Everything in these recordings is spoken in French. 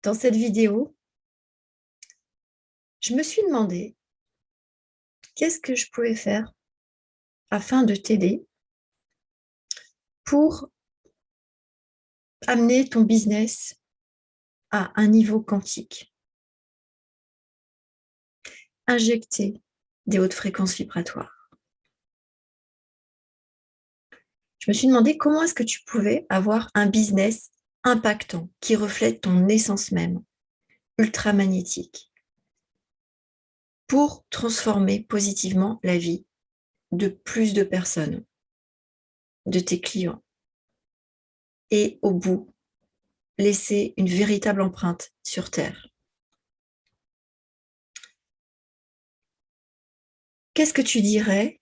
Dans cette vidéo, je me suis demandé qu'est-ce que je pouvais faire afin de t'aider pour amener ton business à un niveau quantique, injecter des hautes fréquences vibratoires. Je me suis demandé comment est-ce que tu pouvais avoir un business impactant qui reflète ton essence même, ultramagnétique, pour transformer positivement la vie de plus de personnes, de tes clients, et au bout, laisser une véritable empreinte sur Terre. Qu'est-ce que tu dirais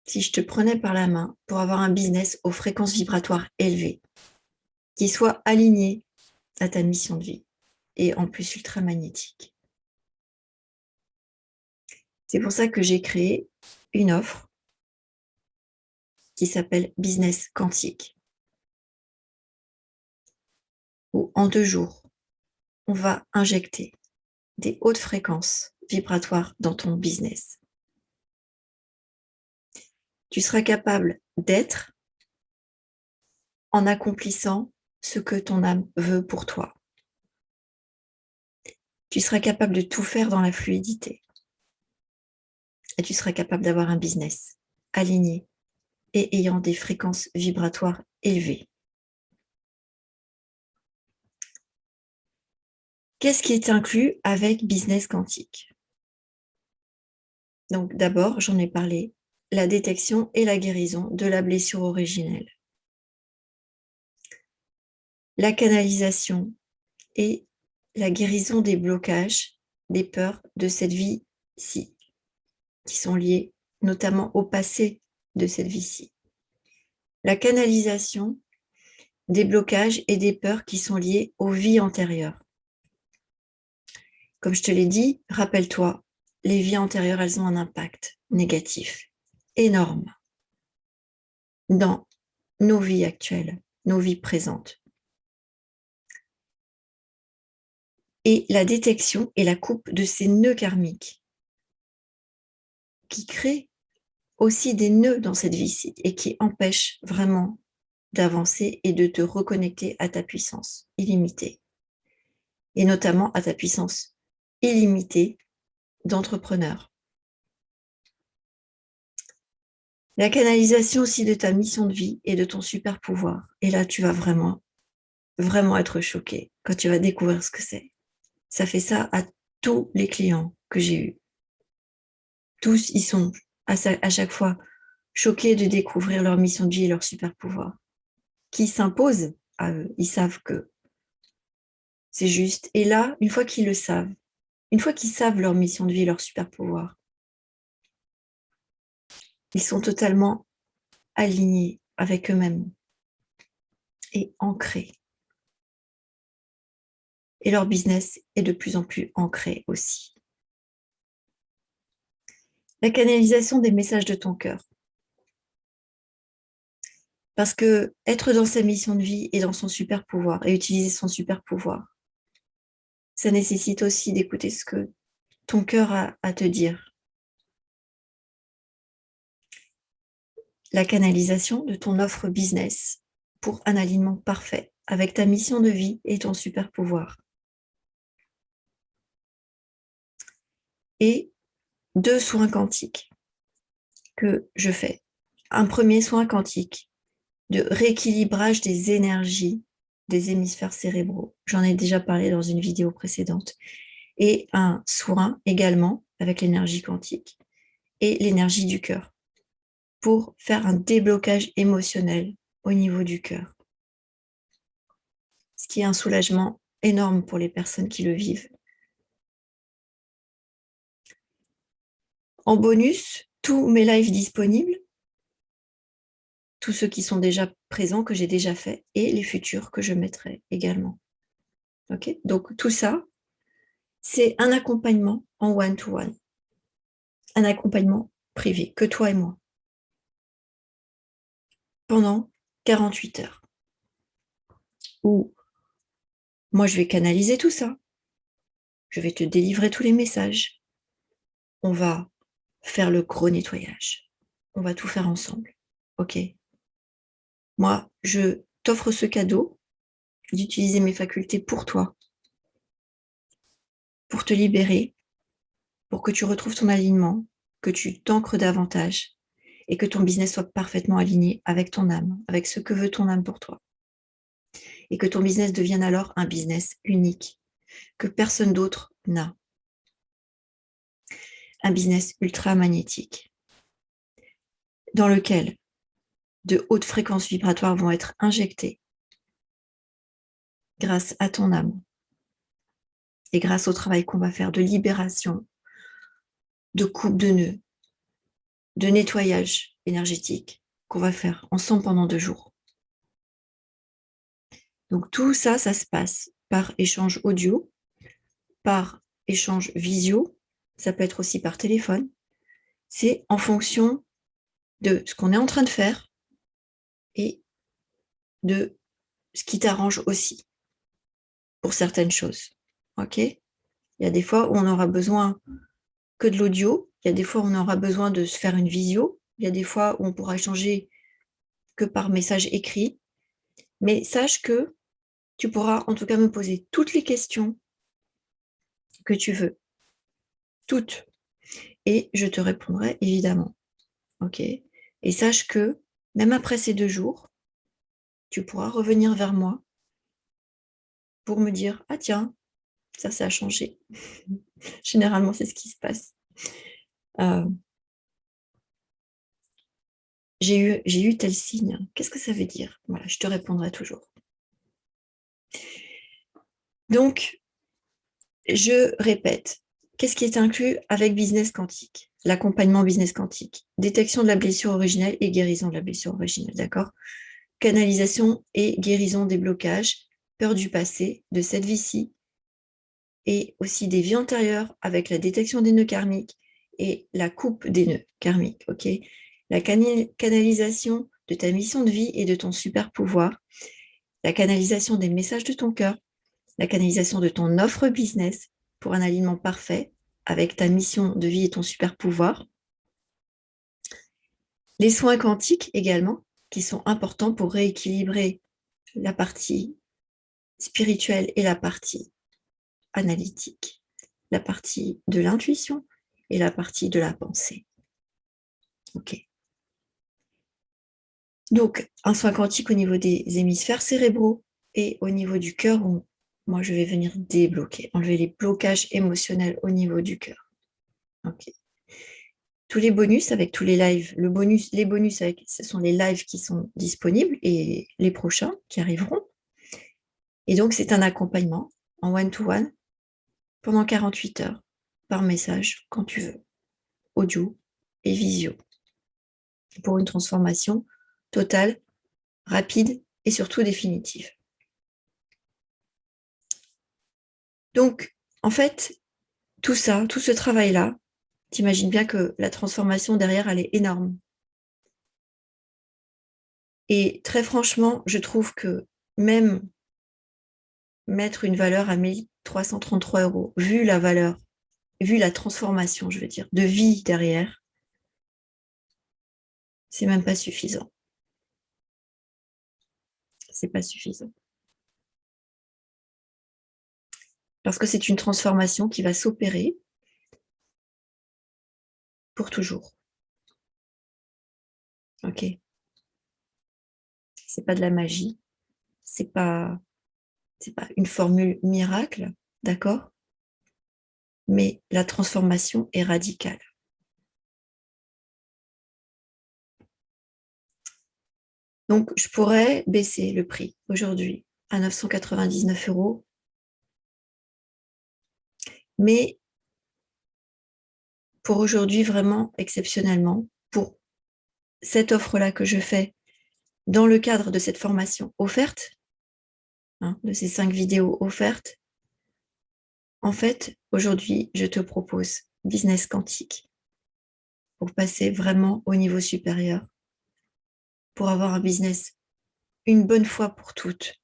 si je te prenais par la main pour avoir un business aux fréquences vibratoires élevées, qui soit aligné à ta mission de vie et en plus ultramagnétique? C'est pour ça que j'ai créé une offre qui s'appelle Business Quantique, où en 2 jours, on va injecter des hautes fréquences vibratoires dans ton business. Tu seras capable d'être en accomplissant ce que ton âme veut pour toi. Tu seras capable de tout faire dans la fluidité. Et tu seras capable d'avoir un business aligné et ayant des fréquences vibratoires élevées. Qu'est-ce qui est inclus avec Business Quantique? Donc d'abord, j'en ai parlé, la détection et la guérison de la blessure originelle. La canalisation et la guérison des blocages, des peurs de cette vie-ci, qui sont liées notamment au passé de cette vie-ci. La canalisation des blocages et des peurs qui sont liés aux vies antérieures. Comme je te l'ai dit, rappelle-toi, les vies antérieures, elles ont un impact négatif énorme dans nos vies actuelles, nos vies présentes. Et la détection et la coupe de ces nœuds karmiques qui créent aussi des nœuds dans cette vie-ci et qui empêchent vraiment d'avancer et de te reconnecter à ta puissance illimitée. Et notamment à ta puissance illimitée d'entrepreneur. La canalisation aussi de ta mission de vie et de ton super pouvoir. Et là, tu vas vraiment être choqué quand tu vas découvrir ce que c'est. Ça fait ça à tous les clients que j'ai eus. Tous, ils sont à chaque fois choqués de découvrir leur mission de vie et leur super pouvoir qui s'imposent à eux. Ils savent que c'est juste. Et là, une fois qu'ils le savent, une fois qu'ils savent leur mission de vie et leur super pouvoir, ils sont totalement alignés avec eux-mêmes et ancrés. Et leur business est de plus en plus ancré aussi. La canalisation des messages de ton cœur. Parce que être dans sa mission de vie et dans son super pouvoir et utiliser son super pouvoir, ça nécessite aussi d'écouter ce que ton cœur a à te dire. La canalisation de ton offre business pour un alignement parfait avec ta mission de vie et ton super pouvoir. Et 2 soins quantiques que je fais. Un premier soin quantique de rééquilibrage des énergies des hémisphères cérébraux. J'en ai déjà parlé dans une vidéo précédente. Et un soin également avec l'énergie quantique et l'énergie du cœur pour faire un déblocage émotionnel au niveau du cœur. Ce qui est un soulagement énorme pour les personnes qui le vivent. En bonus, tous mes lives disponibles, tous ceux qui sont déjà présents, que j'ai déjà fait, et les futurs que je mettrai également. Ok, donc tout ça, c'est un accompagnement en one-to-one, un accompagnement privé, que toi et moi, pendant 48 heures, où Moi, je vais canaliser tout ça. Je vais te délivrer tous les messages. On va faire le gros nettoyage. On va tout faire ensemble. OK? Moi, je t'offre ce cadeau d'utiliser mes facultés pour toi, pour te libérer, pour que tu retrouves ton alignement, que tu t'ancres davantage et que ton business soit parfaitement aligné avec ton âme, avec ce que veut ton âme pour toi. Et que ton business devienne alors un business unique, que personne d'autre n'a. Un business ultra magnétique, dans lequel de hautes fréquences vibratoires vont être injectées grâce à ton âme et grâce au travail qu'on va faire de libération, de coupe de nœuds, de nettoyage énergétique qu'on va faire ensemble pendant 2 jours. Donc tout ça, ça se passe par échange audio, par échange visio, ça peut être aussi par téléphone. C'est en fonction de ce qu'on est en train de faire et de ce qui t'arrange aussi pour certaines choses. OK? Il y a des fois où on aura besoin que de l'audio, il y a des fois où on aura besoin de se faire une visio, il y a des fois où on pourra échanger que par message écrit, mais sache que tu pourras en tout cas me poser toutes les questions que tu veux, toutes, et je te répondrai évidemment. OK? Et sache que même après ces 2 jours, tu pourras revenir vers moi pour me dire: «Ah tiens, ça a changé». Généralement, c'est ce qui se passe. J'ai eu tel signe. Qu'est-ce que ça veut dire? Voilà, je te répondrai toujours. Donc, je répète, qu'est-ce qui est inclus avec Business Quantique? L'accompagnement Business Quantique, détection de la blessure originelle et guérison de la blessure originelle, d'accord? Canalisation et guérison des blocages, peur du passé, de cette vie-ci, et aussi des vies antérieures avec la détection des nœuds karmiques et la coupe des nœuds karmiques, ok? La canalisation de ta mission de vie et de ton super pouvoir, la canalisation des messages de ton cœur, la canalisation de ton offre business pour un alignement parfait avec ta mission de vie et ton super pouvoir, les soins quantiques également, qui sont importants pour rééquilibrer la partie spirituelle et la partie analytique, la partie de l'intuition et la partie de la pensée. OK. Donc, un soin quantique au niveau des hémisphères cérébraux et au niveau du cœur, où moi, je vais venir débloquer, enlever les blocages émotionnels au niveau du cœur. OK. Tous les bonus avec tous les lives, les bonus avec, ce sont les lives qui sont disponibles et les prochains qui arriveront. Et donc, c'est un accompagnement en one-to-one pendant 48 heures par message quand tu veux, audio et visio, pour une transformation totale, rapide et surtout définitive. Donc, en fait, tout ça, tout ce travail-là, t'imagines bien que la transformation derrière, elle est énorme. Et très franchement, je trouve que même mettre une valeur à 1333 €, vu la valeur, vu la transformation, je veux dire, de vie derrière, c'est même pas suffisant. C'est pas suffisant. Parce que c'est une transformation qui va s'opérer pour toujours. OK? C'est pas de la magie, c'est pas une formule miracle, d'accord? Mais la transformation est radicale. Donc, je pourrais baisser le prix aujourd'hui à 999 €, mais pour aujourd'hui, vraiment exceptionnellement, pour cette offre-là que je fais dans le cadre de cette formation offerte, hein, de ces 5 vidéos offertes, en fait, aujourd'hui, je te propose Business Quantique pour passer vraiment au niveau supérieur, pour avoir un business une bonne fois pour toutes,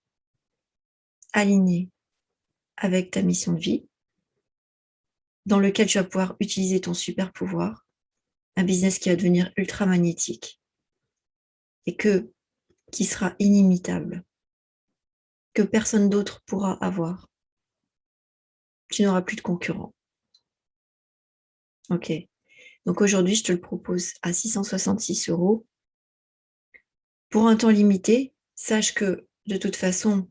aligné, avec ta mission de vie, dans lequel tu vas pouvoir utiliser ton super pouvoir, un business qui va devenir ultra magnétique et qui sera inimitable, que personne d'autre pourra avoir. Tu n'auras plus de concurrents. Ok. Donc aujourd'hui, je te le propose à 666 €. Pour un temps limité, sache que de toute façon,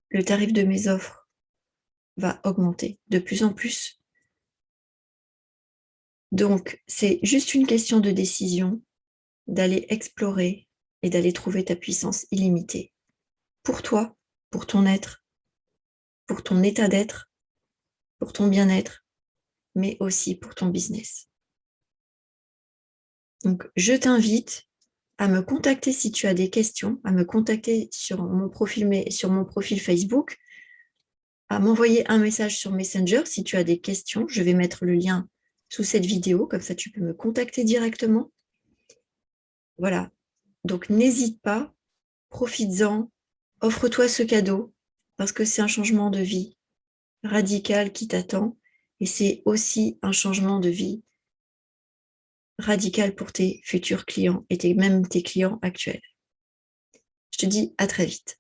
le tarif de mes offres va augmenter de plus en plus. Donc, c'est juste une question de décision, d'aller explorer et d'aller trouver ta puissance illimitée. Pour toi, pour ton être, pour ton état d'être, pour ton bien-être, mais aussi pour ton business. Donc, je t'invite à me contacter si tu as des questions, à me contacter sur mon profil Facebook, à m'envoyer un message sur Messenger si tu as des questions. Je vais mettre le lien sous cette vidéo, comme ça tu peux me contacter directement. Voilà, donc n'hésite pas, profites-en, offre-toi ce cadeau, parce que c'est un changement de vie radical qui t'attend, et c'est aussi un changement de vie radical pour tes futurs clients et même tes clients actuels. Je te dis à très vite.